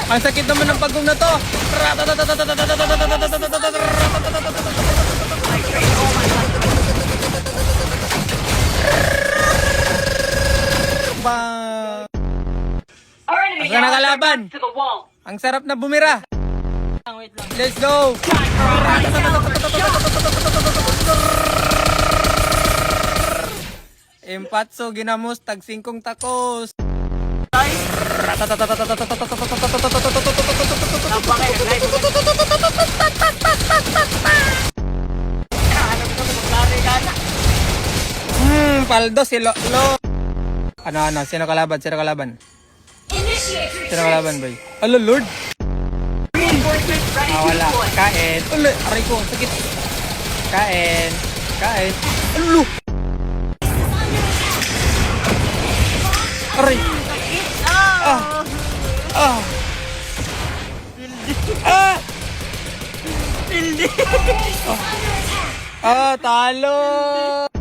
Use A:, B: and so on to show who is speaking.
A: Ang sakit naman ng pagong na to. Bang! Asa na kalaban? Ang sarap na bumira. Let's go! Empatso ginamos tag 5 takos. Paldo si Lolo. Ano, sino kalaban? Sino kalaban? Sino kalaban, boy? Alo, Lord? Wala. Kain. Alo, aray ko, sakit. Kain. Kain. Alo! Aray! Ah! Ah! Ah! Ah, talo!